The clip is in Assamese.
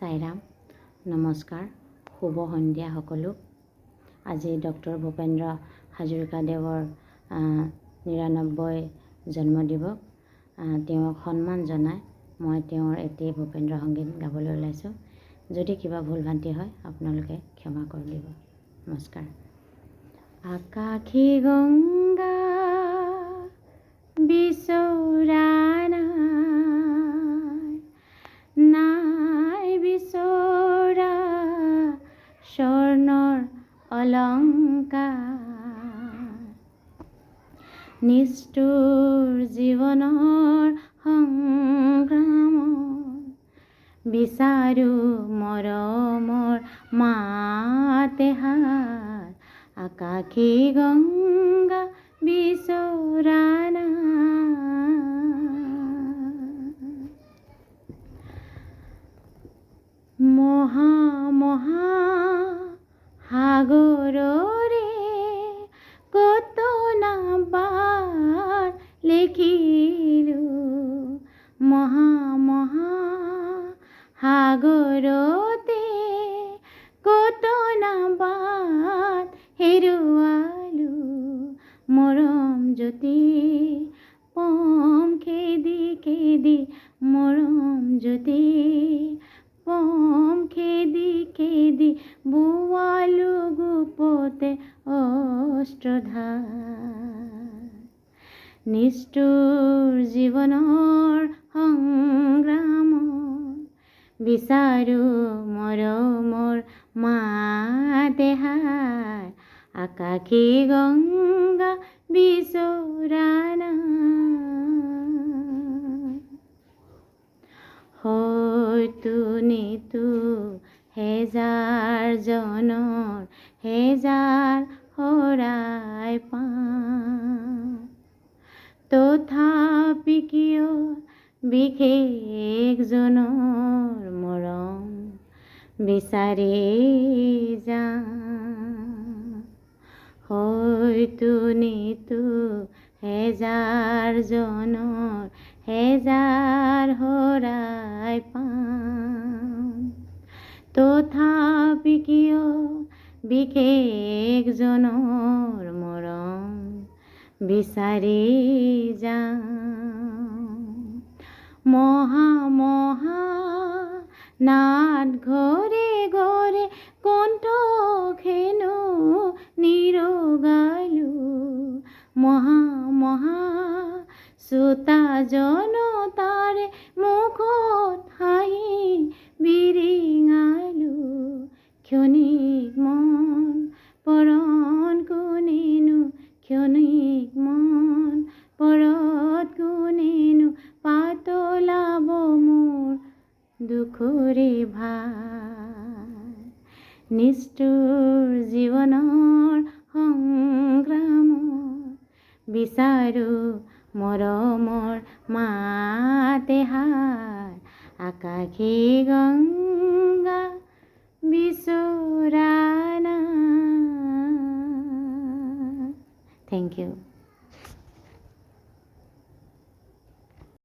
সাইৰাম নমস্কাৰ শুভ সন্ধিয়া সকলো। আজি ডক্টৰ ভূপেন্দ্ৰ হাজৰিকাদেৱৰ ৯৯ জন্ম দিৱস। তেওঁক সন্মান জনাই মই তেওঁৰ এটি ভূপেন্দ্ৰ সংগীত গাবলৈ ওলাইছোঁ। যদি কিবা ভুল ভ্ৰান্তি হয় আপোনালোকে ক্ষমা কৰি দিব। নমস্কাৰ। আকাশী গংগা বিচৰা নাই বিচৰা স্বৰ্ণৰ অলংকাৰ, নিষ্ঠুৰ জীৱনৰ সংগ্ৰামত বিচাৰো মৰমৰ মাতেহাৰ। আকাশী গংগা বিচৰা নাই। মহা মহা সাগৰৰে কত নাবাৰ লিখিলোঁ, মহা মহা সাগৰতে কত নাবাৰ হেৰুৱালোঁ। মৰম জ্যোতি পম খেদি খেদি, মৰম জ্যোতি পম খেদি খেদি বোৱালো গোপতে অস্ত্ৰধাৰ। নিষ্ঠুৰ জীৱনৰ সংগ্ৰামত বিচাৰো মৰমৰ মাতেহাৰ। আকাশী গংগা বিচৰা নাই। হয়তো নিতু হেজাৰ জনৰ হেজাৰ শৰাই পাম, তথাপি কিয় বিশেষজনৰ মৰম বিচাৰি যাম। হয়তো নিতু হেজাৰ জনৰ হেজাৰ শৰাই পাম, তথাপি কিয় বিশেষজনৰ মৰম বিচাৰি যাম। মহা মহা নাট ঘৰে ঘৰে কণ্ঠ খেনো নিৰগালোঁ, মহা মহা শ্ৰোতা জনতাৰে মুখত হাঁহি বিৰিঙালোঁ। ক্ষণিক মন পৰণ কোনেনো, ক্ষণিক মন পৰত কোনেনো পাতলাব মোৰ দুখৰে ভাৰ। নিষ্ঠুৰ জীৱনৰ সংগ্ৰামত বিচাৰো মৰমৰ মাতেহাৰ। আকাশী গংগা বিচৰা নাই। Thank U.